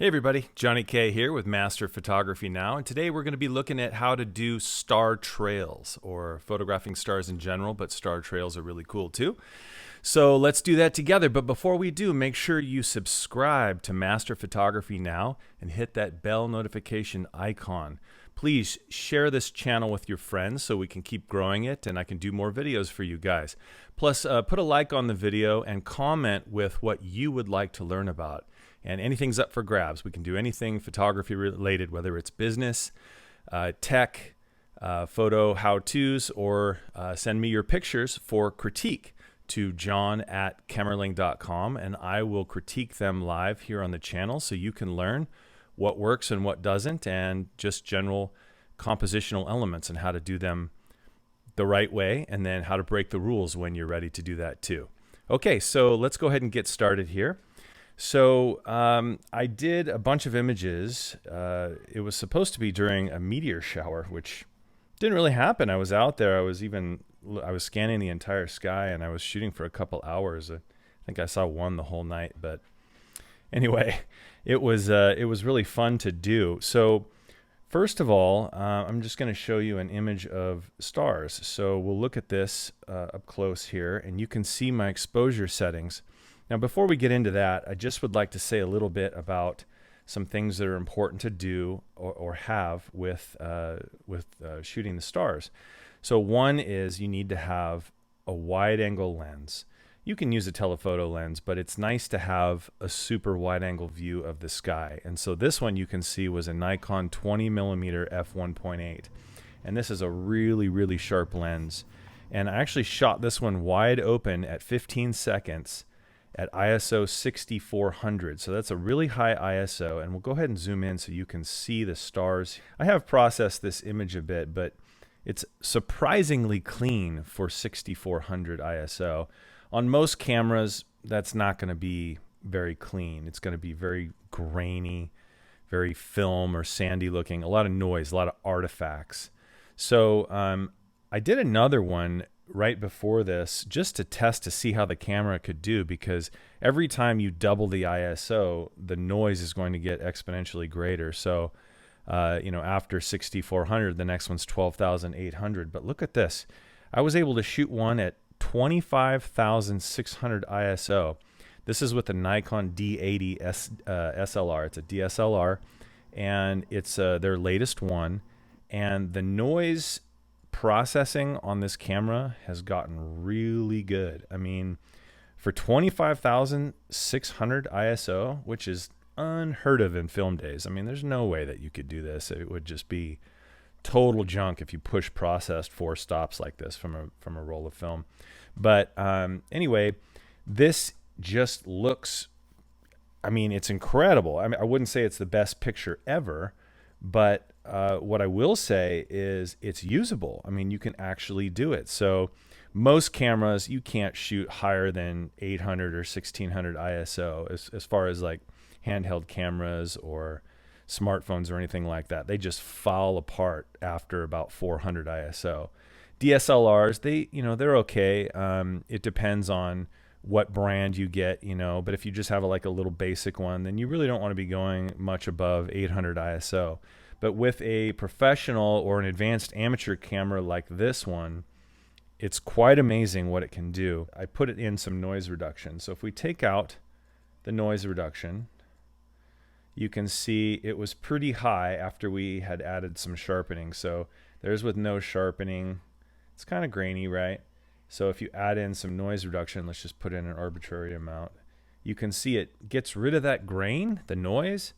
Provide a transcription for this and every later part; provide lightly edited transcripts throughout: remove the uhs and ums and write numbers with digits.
Hey everybody, Johnny K here with Master Photography Now, and today we're going to be looking at how to do star trails, or photographing stars in general, but star trails are really cool too. So let's do that together, but before we do, make sure you subscribe to Master Photography Now and hit that bell notification icon. Please share this channel with your friends so we can keep growing it and I can do more videos for you guys. Plus, put a like on the video and comment with what you would like to learn about. And anything's up for grabs. We can do anything photography related, whether it's business, tech, photo how-tos, or send me your pictures for critique to john@camerling.com, and I will critique them live here on the channel so you can learn what works and what doesn't, and just general compositional elements and how to do them the right way, and then how to break the rules when you're ready to do that too. Okay, so let's go ahead and get started here. So I did a bunch of images. It was supposed to be during a meteor shower, which didn't really happen. I was out there. I was scanning the entire sky, and I was shooting for a couple hours. I think I saw one the whole night. But anyway, it was really fun to do. So first of all, I'm just going to show you an image of stars. So we'll look at this up close here, and you can see my exposure settings. Now, before we get into that, I just would like to say a little bit about some things that are important to do or have with shooting the stars. So one is you need to have a wide-angle lens. You can use a telephoto lens, but it's nice to have a super wide-angle view of the sky. And so this one you can see was a Nikon 20mm f1.8. And this is a really, really sharp lens. And I actually shot this one wide open at 15 seconds at ISO 6400. So that's a really high ISO, and we'll go ahead and zoom in so you can see the stars. I have processed this image a bit, but it's surprisingly clean for 6400 ISO. On most cameras, that's not going to be very clean. It's going to be very grainy, very film or sandy looking, a lot of noise, a lot of artifacts. So I did another one right before this just to test to see how the camera could do, because every time you double the ISO, the noise is going to get exponentially greater. So, after 6400, the next one's 12,800. But look at this. I was able to shoot one at 25,600 ISO. This is with the Nikon D780 SLR. It's a DSLR, and it's their latest one. And the noise processing on this camera has gotten really good. I mean, for 25,600 ISO, which is unheard of in film days. I mean, there's no way that you could do this. It would just be total junk if you push processed 4 stops like this from a roll of film. But anyway, this just looks, I mean, it's incredible. I mean, I wouldn't say it's the best picture ever, but what I will say is it's usable. I mean, you can actually do it. So most cameras, you can't shoot higher than 800 or 1600 ISO as far as like handheld cameras or smartphones or anything like that. They just fall apart after about 400 ISO. DSLRs, they're okay. It depends on what brand you get, but if you just have like a little basic one, then you really don't want to be going much above 800 ISO. But with a professional or an advanced amateur camera like this one, it's quite amazing what it can do. I put it in some noise reduction. So if we take out the noise reduction, you can see it was pretty high after we had added some sharpening. So there's with no sharpening. It's kind of grainy, right? So if you add in some noise reduction, let's just put in an arbitrary amount, you can see it gets rid of that grain, the noise,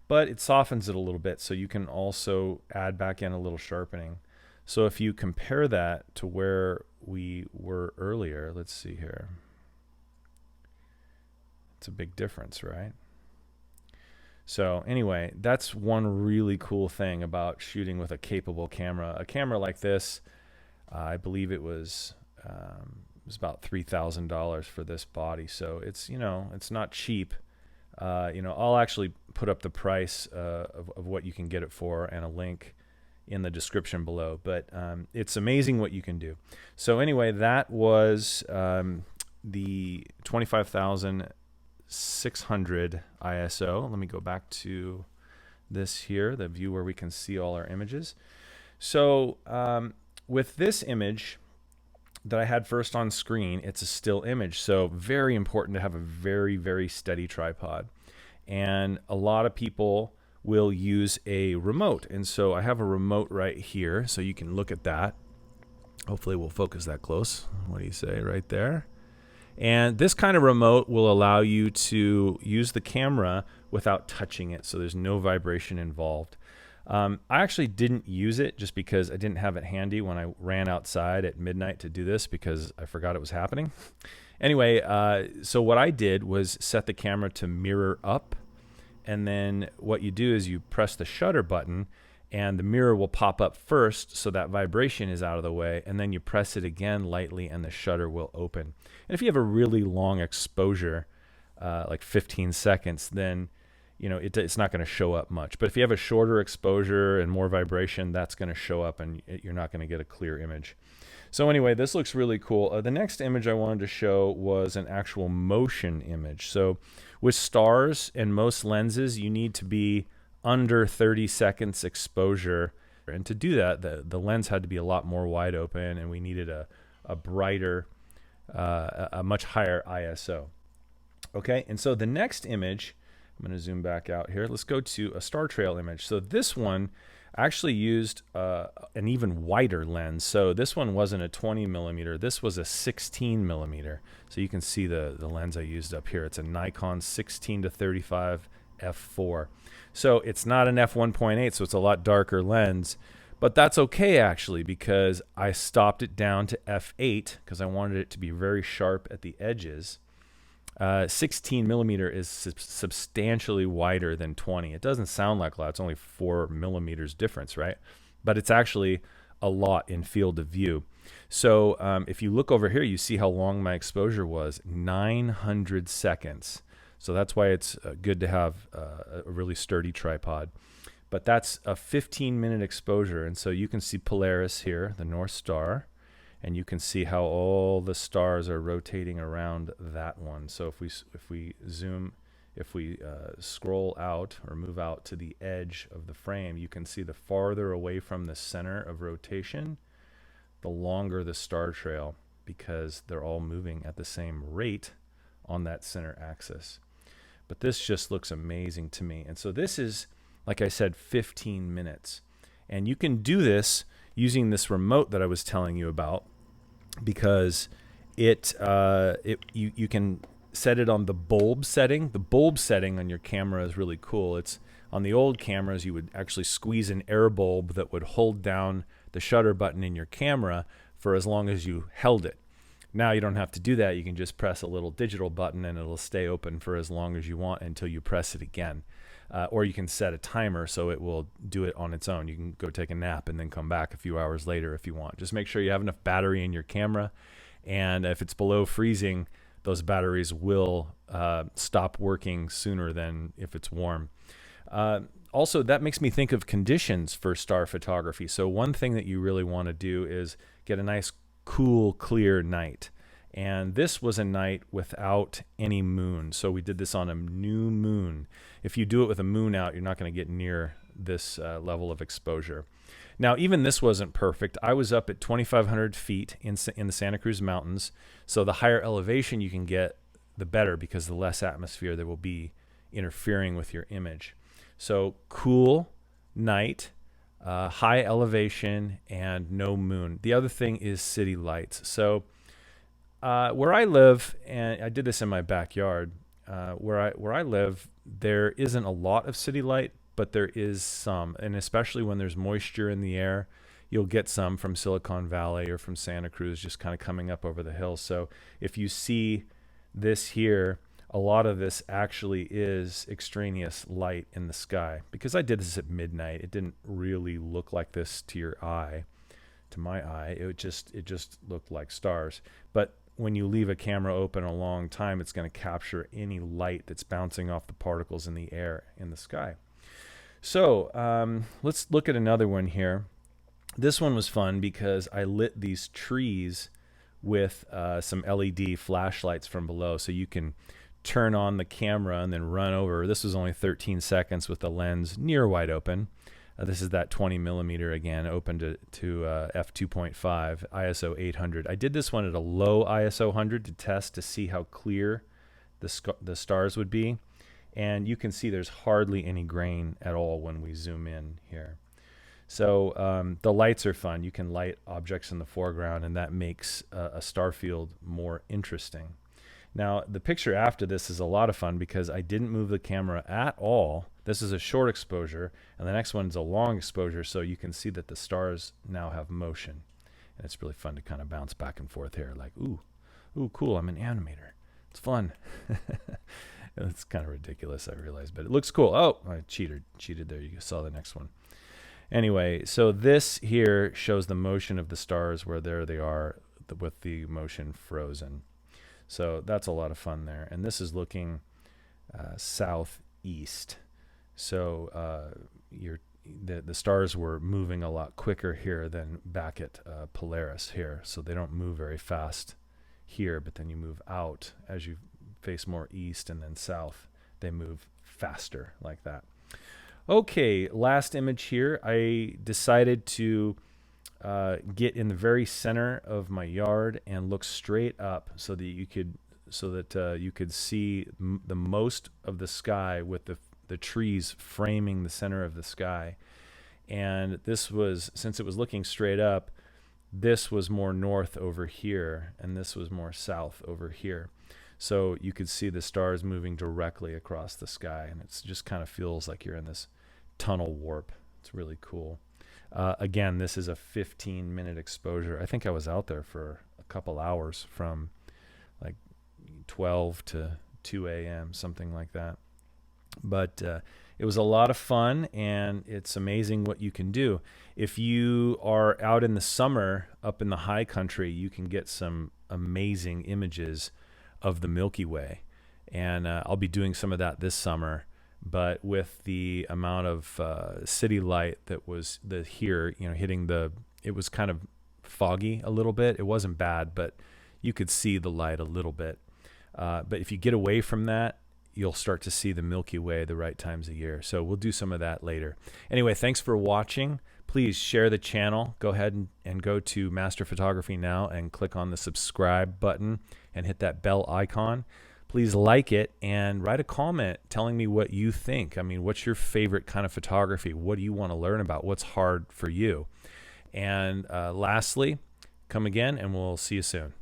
but it softens it a little bit, so you can also add back in a little sharpening. So if you compare that to where we were earlier, let's see here. It's a big difference, right? So anyway, that's one really cool thing about shooting with a capable camera. A camera like this, I believe it was about $3,000 for this body. So it's, it's not cheap. I'll actually put up the price of what you can get it for and a link in the description below. But it's amazing what you can do. So anyway, that was the 25,000 600 ISO. Let me go back to this here, the view where we can see all our images. So with this image that I had first on screen, it's a still image. So very important to have a very, very steady tripod. And a lot of people will use a remote. And so I have a remote right here, so you can look at that. Hopefully we'll focus that close. What do you say right there? And this kind of remote will allow you to use the camera without touching it, so there's no vibration involved. I actually didn't use it just because I didn't have it handy when I ran outside at midnight to do this because I forgot it was happening. Anyway, so what I did was set the camera to mirror up, and then what you do is you press the shutter button and the mirror will pop up first so that vibration is out of the way, and then you press it again lightly and the shutter will open. And if you have a really long exposure, like 15 seconds, then it's not going to show up much. But if you have a shorter exposure and more vibration, that's going to show up and you're not going to get a clear image. So anyway, this looks really cool. The next image I wanted to show was an actual motion image. So with stars and most lenses, you need to be under 30 seconds exposure. And to do that, the lens had to be a lot more wide open, and we needed a brighter, a much higher ISO. Okay, and so the next image, I'm going to zoom back out here. Let's go to a star trail image. So this one actually used an even wider lens. So this one wasn't a 20 millimeter. This was a 16 millimeter. So you can see the lens I used up here. It's a Nikon 16 to 35 f4. So it's not an f1.8, so it's a lot darker lens. But that's okay actually, because I stopped it down to f8 because I wanted it to be very sharp at the edges. 16 millimeter is substantially wider than 20. It doesn't sound like a lot. It's only 4 millimeters difference, right? But it's actually a lot in field of view. So if you look over here, you see how long my exposure was, 900 seconds. So that's why it's good to have a really sturdy tripod. But that's a 15-minute exposure. And so you can see Polaris here, the North Star. And you can see how all the stars are rotating around that one. So if we zoom, if we scroll out or move out to the edge of the frame, you can see the farther away from the center of rotation, the longer the star trail, because they're all moving at the same rate on that center axis. But this just looks amazing to me. And so this is, like I said, 15 minutes. And you can do this using this remote that I was telling you about, because you can set it on the bulb setting. The bulb setting on your camera is really cool. It's on the old cameras, you would actually squeeze an air bulb that would hold down the shutter button in your camera for as long as you held it. Now you don't have to do that. You can just press a little digital button and it'll stay open for as long as you want until you press it again. Or you can set a timer so it will do it on its own. You can go take a nap and then come back a few hours later if you want. Just make sure you have enough battery in your camera, and if it's below freezing, those batteries will stop working sooner than if it's warm. Also, that makes me think of conditions for star photography. So one thing that you really want to do is get a nice, cool, clear night. And this was a night without any moon. So we did this on a new moon. If you do it with a moon out, you're not going to get near this level of exposure. Now, even this wasn't perfect. I was up at 2,500 feet in the Santa Cruz Mountains. So the higher elevation you can get, the better, because the less atmosphere there will be interfering with your image. So cool night, high elevation, and no moon. The other thing is city lights. So where I live, and I did this in my backyard, where I live, there isn't a lot of city light, but there is some. And especially when there's moisture in the air, you'll get some from Silicon Valley or from Santa Cruz just kind of coming up over the hill. So if you see this here, a lot of this actually is extraneous light in the sky. Because I did this at midnight, it didn't really look like this to your eye. To my eye, it just looked like stars. But when you leave a camera open a long time, it's going to capture any light that's bouncing off the particles in the air in the sky. So let's look at another one here. This one was fun because I lit these trees with some LED flashlights from below, so you can turn on the camera and then run over. This was only 13 seconds with the lens near wide open. This is that 20 millimeter again, open to f2.5, ISO 800. I did this one at a low ISO 100 to test to see how clear the stars would be. And you can see there's hardly any grain at all when we zoom in here. So the lights are fun. You can light objects in the foreground, and that makes a star field more interesting. Now, the picture after this is a lot of fun because I didn't move the camera at all. This is a short exposure, and the next one's a long exposure, so you can see that the stars now have motion. And it's really fun to kind of bounce back and forth here, like, ooh, cool, I'm an animator. It's fun. It's kind of ridiculous, I realize, but it looks cool. Oh, I cheated there. You saw the next one. Anyway, so this here shows the motion of the stars where there they are with the motion frozen. So that's a lot of fun there. And this is looking southeast. So the stars were moving a lot quicker here than back at Polaris here. So they don't move very fast here, but then you move out as you face more east and then south. They move faster like that. Okay, last image here. I decided to get in the very center of my yard and look straight up so that you could see the most of the sky with the trees framing the center of the sky. And this was, since it was looking straight up, this was more north over here and this was more south over here. So you could see the stars moving directly across the sky, and it just kind of feels like you're in this tunnel warp. It's really cool. Again, this is a 15-minute exposure. I think I was out there for a couple hours from like 12 to 2 a.m., something like that. But it was a lot of fun, and it's amazing what you can do. If you are out in the summer up in the high country, you can get some amazing images of the Milky Way. And I'll be doing some of that this summer. But with the amount of city light that was here, hitting it was kind of foggy a little bit. It wasn't bad, but you could see the light a little bit. But if you get away from that, you'll start to see the Milky Way the right times of year. So we'll do some of that later. Anyway, thanks for watching. Please share the channel. Go ahead and go to Master Photography now and click on the subscribe button and hit that bell icon. Please like it and write a comment telling me what you think. I mean, what's your favorite kind of photography? What do you want to learn about? What's hard for you? And lastly, come again and we'll see you soon.